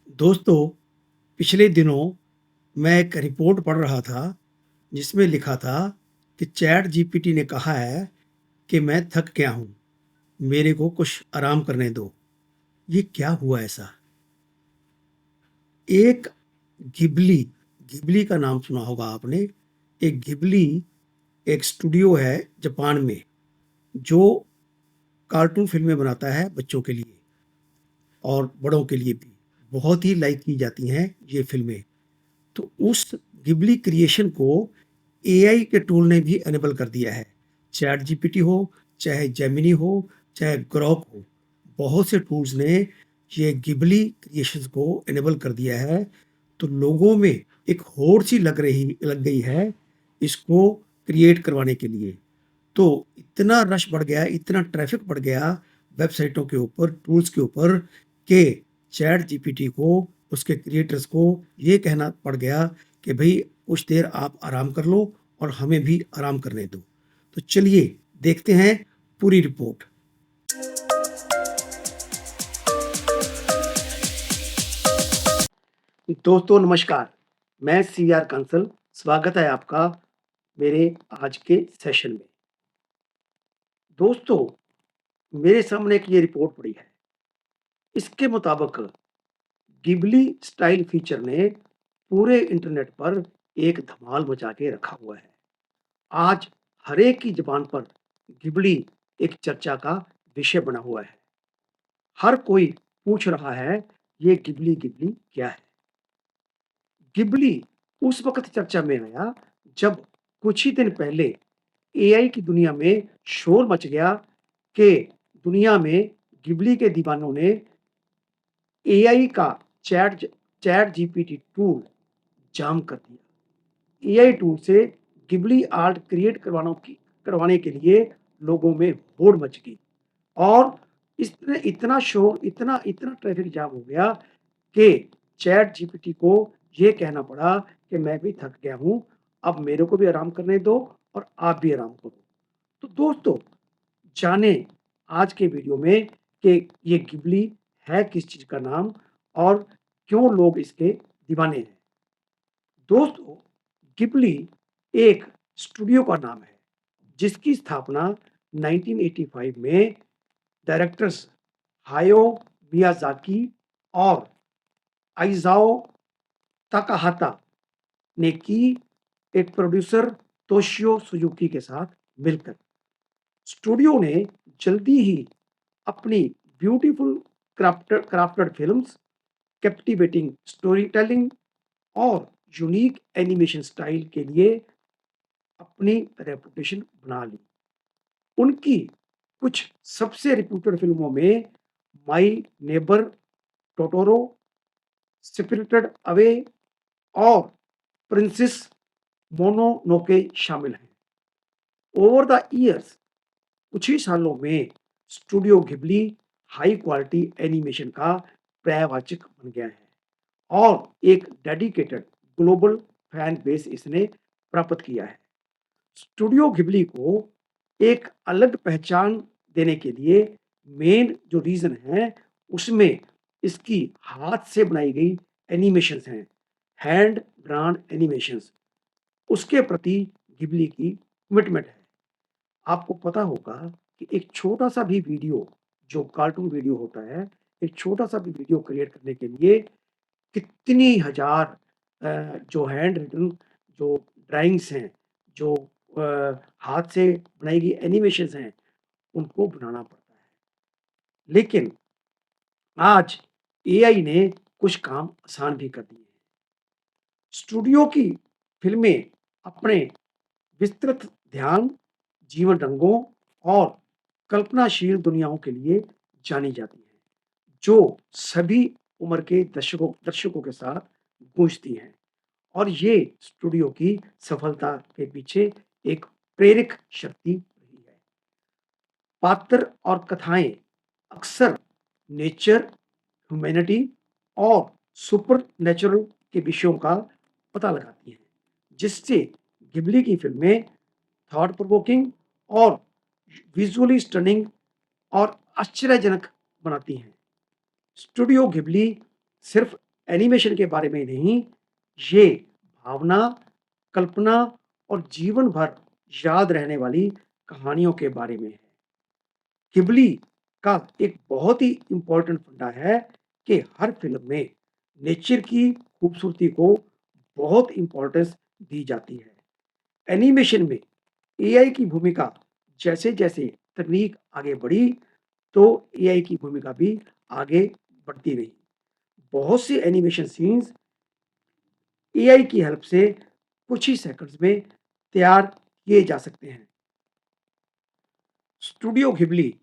दोस्तों, पिछले दिनों मैं एक रिपोर्ट पढ़ रहा था जिसमें लिखा था कि चैट जीपीटी ने कहा है कि मैं थक गया हूँ, मेरे को कुछ आराम करने दो। ये क्या हुआ ऐसा? एक घिबली, घिबली का नाम सुना होगा आपने। एक घिबली एक स्टूडियो है जापान में जो कार्टून फिल्में बनाता है बच्चों के लिए और बड़ों के लिए भी। बहुत ही लाइक की जाती हैं ये फिल्में। तो उस गिबली क्रिएशन को एआई के टूल ने भी एनेबल कर दिया है। चैट जीपीटी हो, चाहे जेमिनी हो, चाहे ग्रॉक हो, बहुत से टूल्स ने ये गिबली क्रिएशंस को एनेबल कर दिया है। तो लोगों में एक होड़ सी लग गई है इसको क्रिएट करवाने के लिए। तो इतना रश बढ़ गया, इतना ट्रैफिक बढ़ गया वेबसाइटों के ऊपर, टूल्स के ऊपर, कि चैट जीपीटी को, उसके क्रिएटर्स को ये कहना पड़ गया कि भाई कुछ देर आप आराम कर लो और हमें भी आराम करने दो। तो चलिए देखते हैं पूरी रिपोर्ट। दोस्तों नमस्कार, मैं सी आर कंसल। स्वागत है आपका मेरे आज के सेशन में। दोस्तों, मेरे सामने एक ये रिपोर्ट पड़ी है। इसके मुताबिक गिबली स्टाइल फीचर ने पूरे इंटरनेट पर एक धमाल मचा के रखा हुआ है। आज हर एक की ज़बान पर गिबली एक चर्चा का विषय बना हुआ है। हर कोई पूछ रहा है, ये गिबली गिबली क्या है? गिबली उस वक़्त चर्चा में आया जब कुछ ही दिन पहले एआई की दुनिया में शोर मच गया कि दुनिया में गिबली के दीवानों ने एआई का चैट चैट जीपीटी टूल जाम कर दिया। एआई टूल से गिबली आर्ट क्रिएट करवाने के लिए लोगों में होड़ मच गई और इसने इतना शोर, इतना इतना ट्रैफिक जाम हो गया कि चैट जीपीटी को ये कहना पड़ा कि मैं भी थक गया हूँ, अब मेरे को भी आराम करने दो और आप भी आराम करो। तो दोस्तों, जाने आज के वीडियो में कि ये गिबली है किस चीज़ का नाम और क्यों लोग इसके दीवाने हैं। दोस्तों, गिबली एक स्टूडियो का नाम है जिसकी स्थापना 1985 में डायरेक्टर्स हायो मियाज़ाकी और आइज़ाओ ताकाहाता ने की, एक प्रोड्यूसर तोशियो सुजुकी के साथ मिलकर। स्टूडियो ने जल्दी ही अपनी beautiful crafted films, captivating story telling और यूनिक एनिमेशन स्टाइल के लिए अपनी रेपुटेशन बना ली। उनकी कुछ सबसे रिप्यूटेड फिल्मों में my neighbour Totoro, spirited away और प्रिंसेस मोनोनोके शामिल हैं। ओवर द ईयर्स, कुछ ही सालों में studio Ghibli high quality animation का पर्यायवाचक बन गया है और एक डेडिकेटेड ग्लोबल फैन बेस इसने प्राप्त किया है। स्टूडियो घिबली को एक अलग पहचान देने के लिए मेन जो रीजन है उसमें इसकी हाथ से बनाई गई एनिमेशंस हैं, हैंड ड्रॉन एनिमेशंस। उसके प्रति घिबली की कमिटमेंट है। आपको पता होगा कि एक छोटा-सा भी वीडियो, जो कार्टून वीडियो होता है, एक छोटा-सा भी वीडियो क्रिएट करने के लिए कितनी हज़ार जो हैंड रिटन जो ड्राइंग्स हैं, जो हाथ से बनाई गई एनिमेशंस हैं, उनको बनाना पड़ता है। लेकिन आज एआई ने कुछ काम आसान भी कर दिए हैं। स्टूडियो की फ़िल्में अपने विस्तृत ध्यान, जीवन रंगों और कल्पनाशील दुनियाओं के लिए जानी जाती हैं, जो सभी उम्र के दर्शकों के साथ गूंजती हैं। और ये स्टूडियो की सफलता के पीछे एक प्रेरक शक्ति रही है। पात्र और कथाएं अक्सर नेचर, ह्यूमैनिटी और सुपर नेचुरल के विषयों का पता लगाती हैं, जिससे गिबली की फिल्में थॉट प्रोवोकिंग और विजुअली स्टनिंग और आश्चर्यजनक बनाती हैं। स्टूडियो घिबली सिर्फ एनिमेशन के बारे में नहीं, ये भावना, कल्पना और जीवन भर याद रहने वाली कहानियों के बारे में है। गिबली का एक बहुत ही इम्पोर्टेंट फंडा है कि हर फ़िल्म में नेचर की खूबसूरती को बहुत इम्पोर्टेंस दी जाती है। एनिमेशन में एआई की भूमिका जैसे-जैसे तकनीक आगे बढ़ी, तो एआई की भूमिका भी आगे बढ़ती रही। बहुत सी एनिमेशन सीन्स एआई की हेल्प से कुछ ही सेकंड्स में तैयार किए जा सकते हैं। स्टूडियो घिबली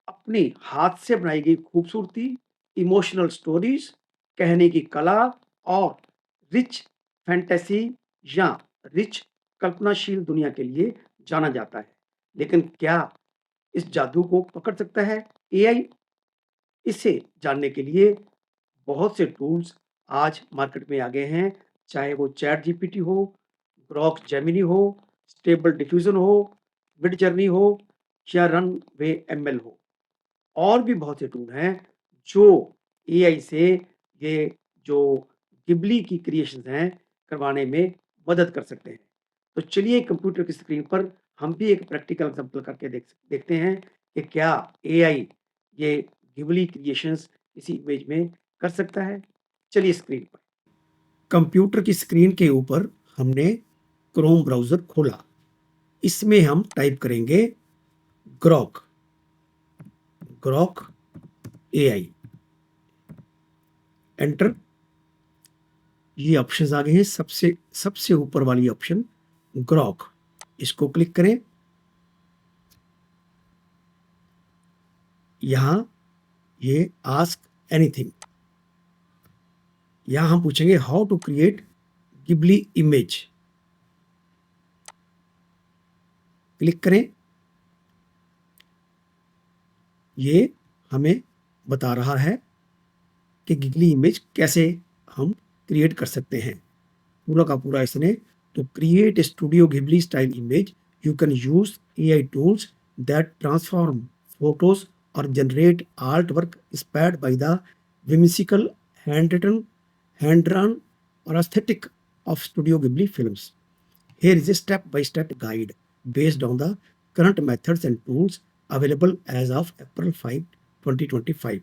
अपने हाथ से बनाई गई खूबसूरती, इमोशनल स्टोरीज, कहने की कला और रिच फैंटेसी या रिच कल्पनाशील दुनिया के लिए जाना जाता है। लेकिन क्या इस जादू को पकड़ सकता है एआई? इसे जानने के लिए बहुत से टूल्स आज मार्केट में आ गए हैं, चाहे वो चैट जीपीटी हो, ग्रॉक जेमिनी हो, स्टेबल डिफ्यूजन हो, मिड जर्नी हो या रनवे एमएल हो। और भी बहुत से टूल हैं जो एआई से ये जो गिबली की क्रिएशंस हैं करवाने में मदद कर सकते हैं। तो चलिए कंप्यूटर की स्क्रीन पर हम भी एक प्रैक्टिकल एग्जांपल करके देखते हैं कि क्या एआई ये गिबली क्रिएशंस इसी इमेज में कर सकता है। चलिए स्क्रीन पर। कंप्यूटर की स्क्रीन के ऊपर हमने क्रोम ब्राउजर खोला। इसमें हम टाइप करेंगे ग्रॉक ग्रॉक एआई, एंटर। ये ऑप्शंस आ गए हैं। सबसे सबसे ऊपर वाली ऑप्शन ग्रॉक, इसको क्लिक करें। यहां ये आस्क एनीथिंग, यहां हम पूछेंगे how to create Ghibli image, click करें। ये हमें बता रहा है कि गिबली इमेज कैसे हम क्रिएट कर सकते हैं। पूरा का पूरा इसने तो create studio Ghibli style image, you can use AI tools that transform photos और generate art work inspired by the whimsical handwritten hand drawn or aesthetic of Studio Ghibli films. Here is a step by step guide based on the current methods and tools available as of April 5, 2025.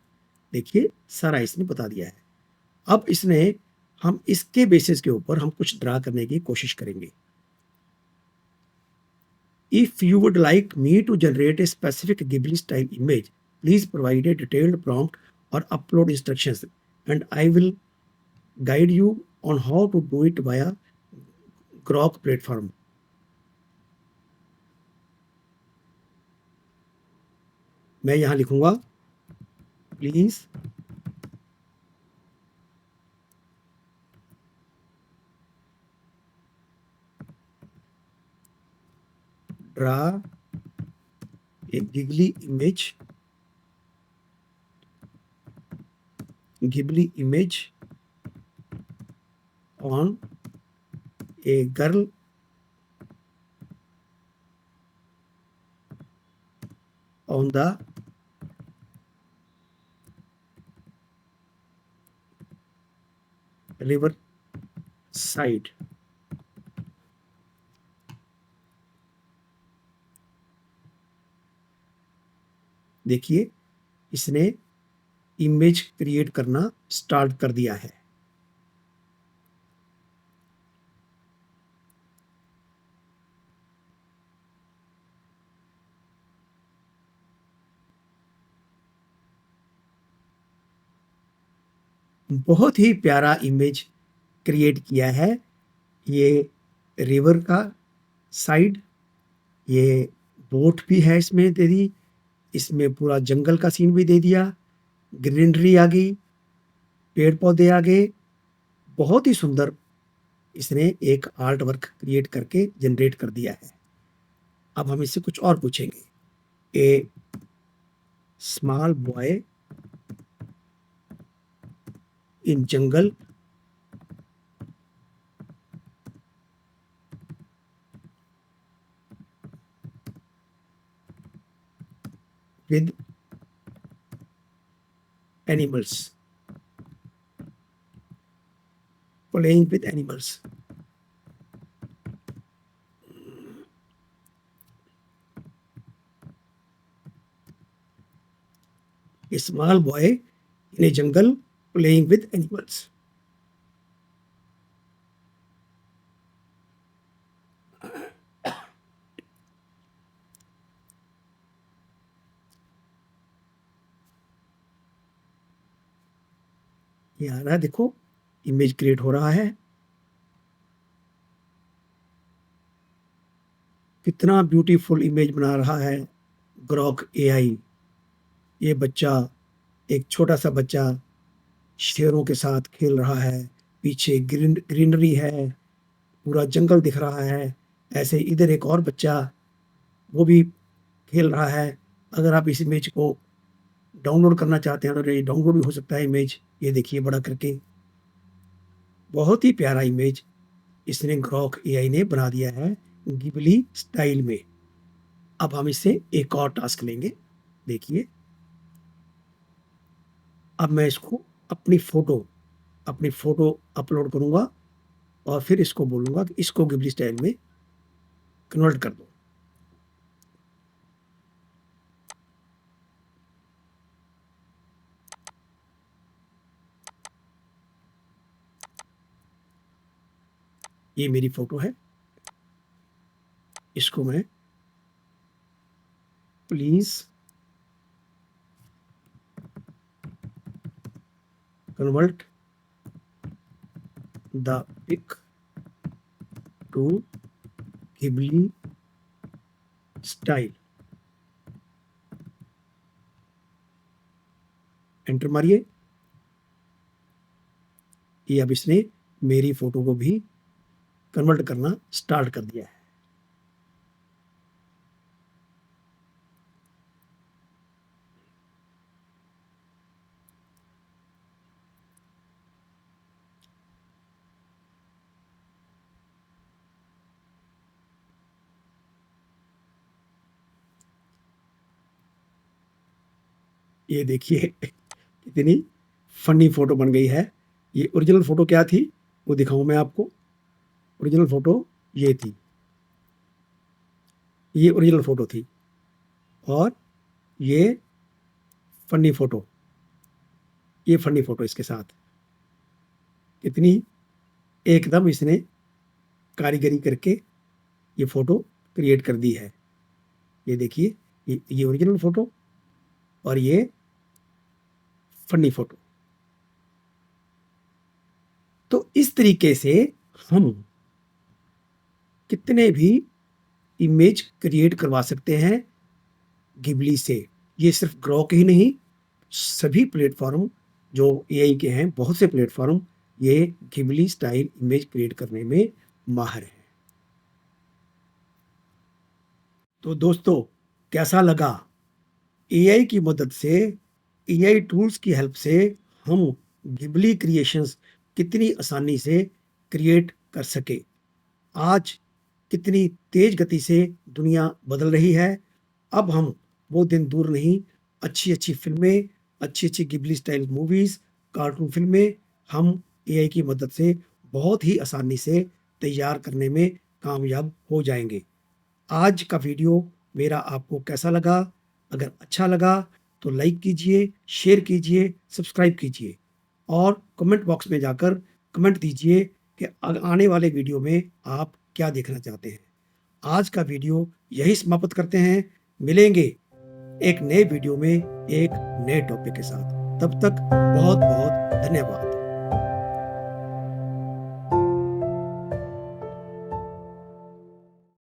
देखिए सारा इसने बता दिया है। अब इसने हम इसके बेसिस के ऊपर हम कुछ ड्रा करने की कोशिश करेंगे। If you would like me to generate a specific Ghibli style image, please provide a detailed prompt or upload instructions, and I will guide you on how to do it via Grok platform. मैं यहां लिखूंगा please draw a Ghibli image on a girl on the river side. देखिए इसने image create करना start कर दिया है। बहुत ही प्यारा इमेज क्रिएट किया है। ये रिवर का साइड, ये बोट भी है इसमें दे दी, इसमें पूरा जंगल का सीन भी दे दिया, ग्रीनरी आ गई, पेड़ पौधे आ गए। बहुत ही सुंदर इसने एक आर्ट वर्क क्रिएट करके जनरेट कर दिया है। अब हम इससे कुछ और पूछेंगे। A small boy in jungle with animals. playing with animals. A small boy in a jungle playing with animals. ये आ रहा है, देखो इमेज क्रिएट हो रहा है। कितना ब्यूटीफुल इमेज बना रहा है ग्रॉक एआई। ये बच्चा, एक छोटा सा बच्चा शेरों के साथ खेल रहा है। पीछे ग्रीनरी है, पूरा जंगल दिख रहा है। ऐसे इधर एक और बच्चा, वो भी खेल रहा है। अगर आप इस इमेज को डाउनलोड करना चाहते हैं तो ये डाउनलोड भी हो सकता है इमेज। ये देखिए बड़ा करके, बहुत ही प्यारा इमेज इसने ग्रॉक एआई ने बना दिया है गिबली स्टाइल में। अब हम इससे एक और टास्क लेंगे। देखिए, अब मैं इसको अपनी फोटो अपलोड करूंगा और फिर इसको बोलूंगा कि इसको गिबली स्टाइल में कन्वर्ट कर दो। ये मेरी फोटो है, इसको मैं please convert the pic to Ghibli style, enter मारिए। ये अब इसने मेरी फोटो को भी कन्वर्ट करना स्टार्ट कर दिया है। ये देखिए कितनी फनी फोटो बन गई है। ये ओरिजिनल फोटो क्या थी वो दिखाऊं मैं आपको। ओरिजिनल फोटो ये थी, ये ओरिजिनल फोटो थी। और ये फनी फोटो, ये फनी फोटो इसके साथ। कितनी एकदम इसने कारीगरी करके ये फोटो क्रिएट कर दी है। ये देखिए, ये ओरिजिनल फोटो और ये फनी फोटो। तो इस तरीके से हम कितने भी इमेज क्रिएट करवा सकते हैं गिबली से। ये सिर्फ ग्रॉक ही नहीं, सभी प्लेटफॉर्म जो एआई के हैं, बहुत से प्लेटफॉर्म ये गिबली स्टाइल इमेज क्रिएट करने में माहिर हैं। तो दोस्तों, कैसा लगा? एआई की मदद से, एआई टूल्स की हेल्प से हम गिबली क्रिएशंस कितनी आसानी से क्रिएट कर सके। आज कितनी तेज गति से दुनिया बदल रही है। अब हम वो दिन दूर नहीं, अच्छी अच्छी फिल्में, अच्छी अच्छी गिबली स्टाइल मूवीज़, कार्टून फिल्में हम एआई की मदद से बहुत ही आसानी से तैयार करने में कामयाब हो जाएंगे। आज का वीडियो मेरा आपको कैसा लगा? अगर अच्छा लगा तो लाइक कीजिए, शेयर कीजिए, सब्सक्राइब कीजिए और कमेंट बॉक्स में जाकर कमेंट दीजिए कि आने वाले वीडियो में आप क्या देखना चाहते हैं। आज का वीडियो यही समाप्त करते हैं। मिलेंगे एक नए वीडियो में एक नए टॉपिक के साथ। तब तक बहुत बहुत धन्यवाद।